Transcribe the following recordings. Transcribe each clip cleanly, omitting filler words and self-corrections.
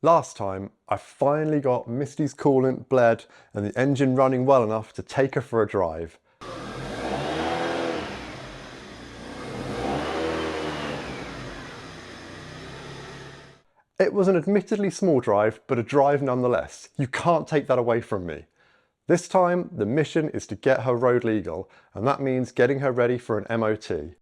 Last time, I finally got Misty's coolant bled and the engine running well enough to take her for a drive. It was an admittedly small drive, but a drive nonetheless. You can't take that away from me. This time, the mission is to get her road legal, and that means getting her ready for an MOT.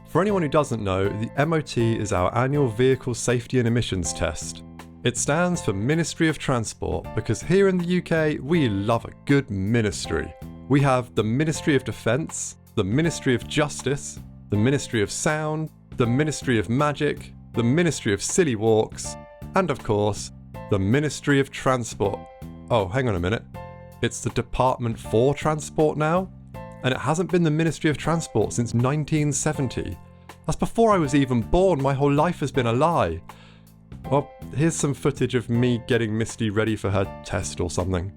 For anyone who doesn't know, the MOT is our annual Vehicle Safety and Emissions Test. It stands for Ministry of Transport because here in the UK, we love a good ministry. We have the Ministry of Defence, the Ministry of Justice, the Ministry of Sound, the Ministry of Magic, the Ministry of Silly Walks, and of course, the Ministry of Transport. Oh, hang on a minute. It's the Department for Transport now? And it hasn't been the Ministry of Transport since 1970. That's before I was even born. My whole life has been a lie. Well, here's some footage of me getting Misty ready for her test or something.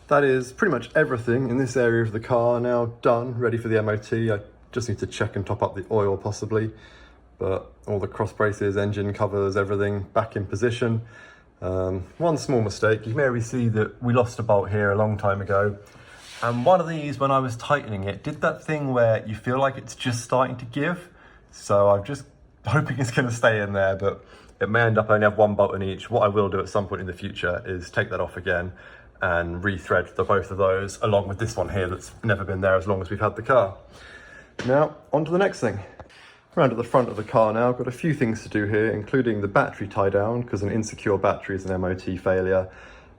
That is pretty much everything in this area of the car now done, ready for the MOT. I just need to check and top up the oil possibly, but all the cross braces, engine covers, everything back in position. One small mistake, you may already see that we lost a bolt here a long time ago. And one of these, when I was tightening it, did that thing where you feel like it's just starting to give. So I'm just hoping it's going to stay in there, but it may end up only have one bolt in each. What I will do at some point in the future is take that off again and rethread both of those along with this one here that's never been there as long as we've had the car. Now, on to the next thing. Around at the front of the car now, I've got a few things to do here, including the battery tie down, because an insecure battery is an MOT failure.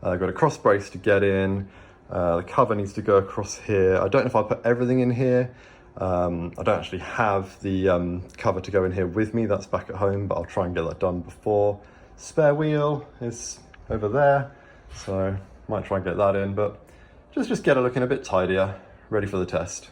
I've got a cross brace to get in. The cover needs to go across here. I don't know if I'll put everything in here. I don't actually have the cover to go in here with me. That's back at home, but I'll try and get that done before. Spare wheel is over there, so might try and get that in, but just get it looking a bit tidier, ready for the test.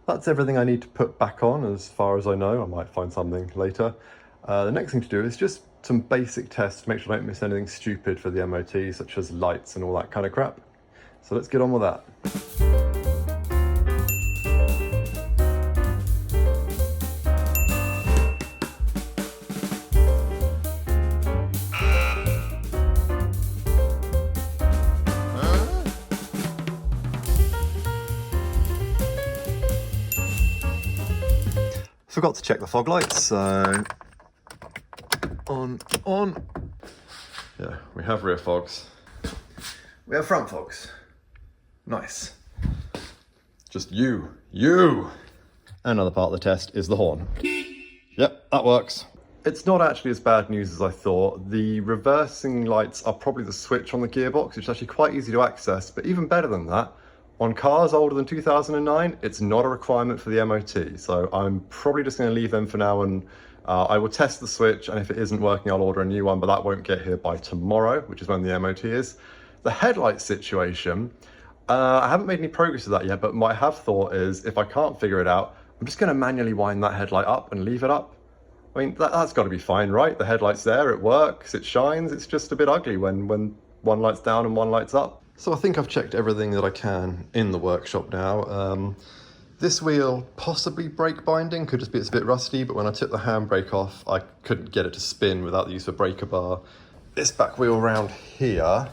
That's everything I need to put back on as far as I know. I might find something later. The next thing to do is just some basic tests to make sure I don't miss anything stupid for the MOT, such as lights and all that kind of crap. So let's get on with that. Forgot to check the fog lights, so on. Yeah, we have rear fogs. We have front fogs. Nice. Just you. Another part of the test is the horn. Yep, that works. It's not actually as bad news as I thought. The reversing lights are probably the switch on the gearbox, which is actually quite easy to access, but even better than that, on cars older than 2009, it's not a requirement for the MOT, so I'm probably just going to leave them for now, and I will test the switch, and if it isn't working, I'll order a new one, but that won't get here by tomorrow, which is when the MOT is. The headlight situation, I haven't made any progress with that yet, but my have thought is, if I can't figure it out, I'm just going to manually wind that headlight up and leave it up. I mean, that's got to be fine, right? The headlight's there, it works, it shines, it's just a bit ugly when one light's down and one light's up. So I think I've checked everything that I can in the workshop now. This wheel, possibly brake binding, could just be it's a bit rusty, but when I took the handbrake off, I couldn't get it to spin without the use of a breaker bar. This back wheel round here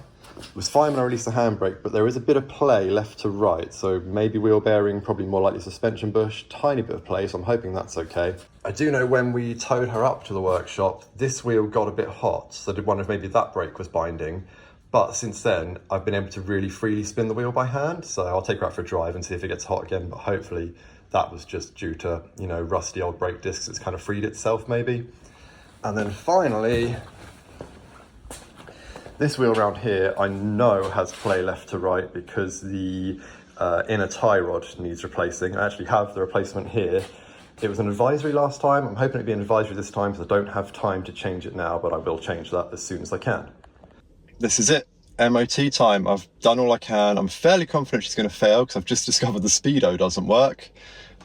was fine when I released the handbrake, but there is a bit of play left to right, so maybe wheel bearing, probably more likely suspension bush, tiny bit of play, so I'm hoping that's okay. I do know when we towed her up to the workshop, this wheel got a bit hot, so I did wonder if maybe that brake was binding. But since then, I've been able to really freely spin the wheel by hand, so I'll take her out for a drive and see if it gets hot again, but hopefully that was just due to, you know, rusty old brake discs. It's kind of freed itself maybe. And then finally, this wheel around here, I know has play left to right because the inner tie rod needs replacing. I actually have the replacement here. It was an advisory last time. I'm hoping it'll be an advisory this time because I don't have time to change it now, but I will change that as soon as I can. This is it, MOT time. I've done all I can. I'm fairly confident she's going to fail because I've just discovered the speedo doesn't work.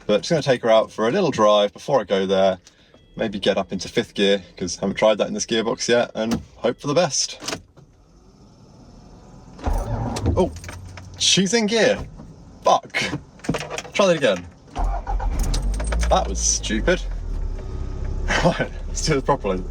But just going to take her out for a little drive before I go there. Maybe get up into 5th gear because I haven't tried that in this gearbox yet, and hope for the best. Oh, she's in gear. Fuck. Try that again. That was stupid. Right, let's do this properly.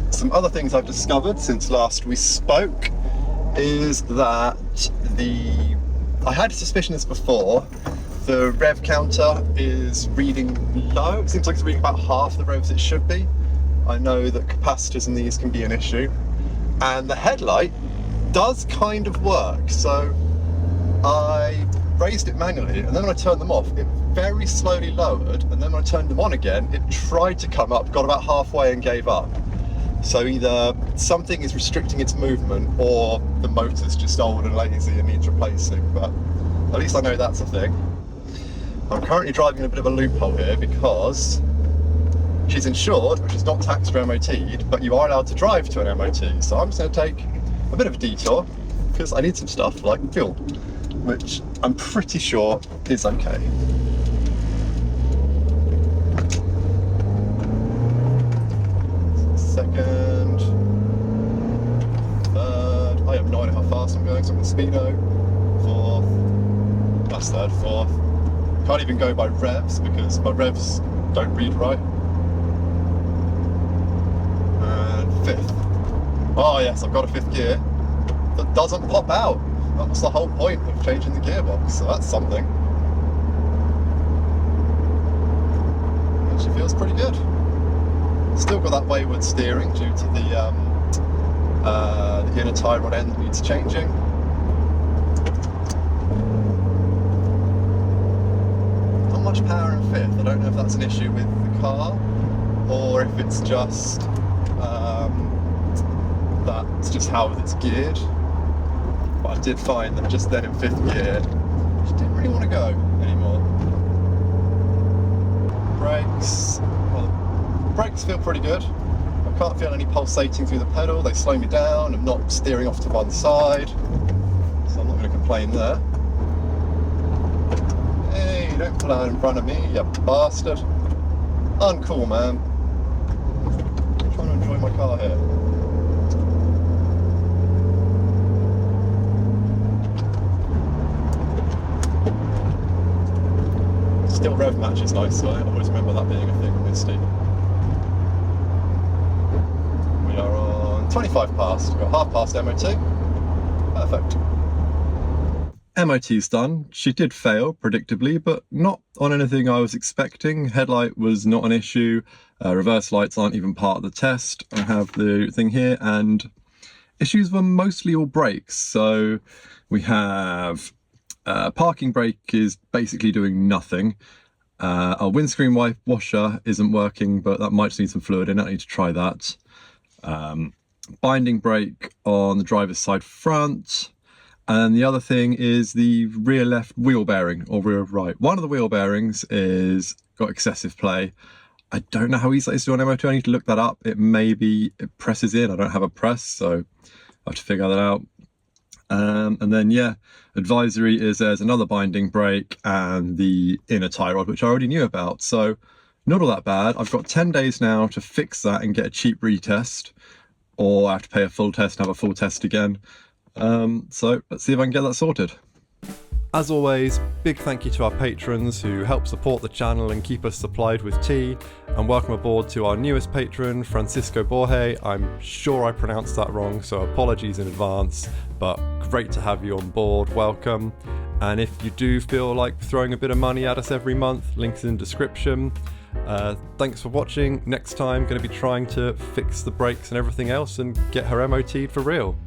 Some other things I've discovered since last we spoke is that I had a suspicion this before, the rev counter is reading low. It seems like it's reading about half the revs it should be. I know that capacitors in these can be an issue. And the headlight does kind of work. So I raised it manually, and then when I turned them off, it very slowly lowered, and then when I turned them on again, it tried to come up, got about halfway and gave up. So either something is restricting its movement or the motor's just old and lazy and needs replacing, but at least I know that's a thing. I'm currently driving in a bit of a loophole here because she's insured, which is not taxed or MOT'd, but you are allowed to drive to an MOT. So I'm just going to take a bit of a detour because I need some stuff like fuel, which I'm pretty sure is okay. Second, third, I have no idea how fast I'm going, so I'm going to speedo, fourth, that's third, fourth. Can't even go by revs because my revs don't read right. And 5th. Oh yes, I've got a 5th gear that doesn't pop out. That's the whole point of changing the gearbox, so that's something. Actually feels pretty good. Still got that wayward steering due to the inner tie rod end that needs changing. Not much power in 5th. I don't know if that's an issue with the car or if it's just that's just how it's geared. But I did find that just then in 5th gear, she didn't really want to go anymore. Brakes. Brakes feel pretty good. I can't feel any pulsating through the pedal. They slow me down. I'm not steering off to one side, so I'm not going to complain there. Hey, don't pull out in front of me, you bastard. Uncool, man. I'm trying to enjoy my car here. Still rev match is nice, so I always remember that being a thing on Misty. 25 past, we've got half past MOT. Perfect. MOT's done. She did fail, predictably, but not on anything I was expecting. Headlight was not an issue. Reverse lights aren't even part of the test. I have the thing here, and issues were mostly all brakes. So we have parking brake is basically doing nothing. Our windscreen washer isn't working, but that might just need some fluid in it. I need to try that. Binding brake on the driver's side front, and the other thing is the rear left wheel bearing, or rear right. One of the wheel bearings is got excessive play. I don't know how easy that is to do on MO2. I need to look that up. It presses in. I don't have a press, so I have to figure that out. And then, yeah, advisory is there's another binding brake and the inner tie rod, which I already knew about. So not all that bad. I've got 10 days now to fix that and get a cheap retest, or I have to pay a full test and have a full test again. So let's see if I can get that sorted. As always, big thank you to our patrons who help support the channel and keep us supplied with tea, and welcome aboard to our newest patron, Francisco Borge. I'm sure I pronounced that wrong, so apologies in advance, but great to have you on board, welcome. And if you do feel like throwing a bit of money at us every month, links in the description. Thanks for watching. Next time, going to be trying to fix the brakes and everything else and get her MOT'd for real.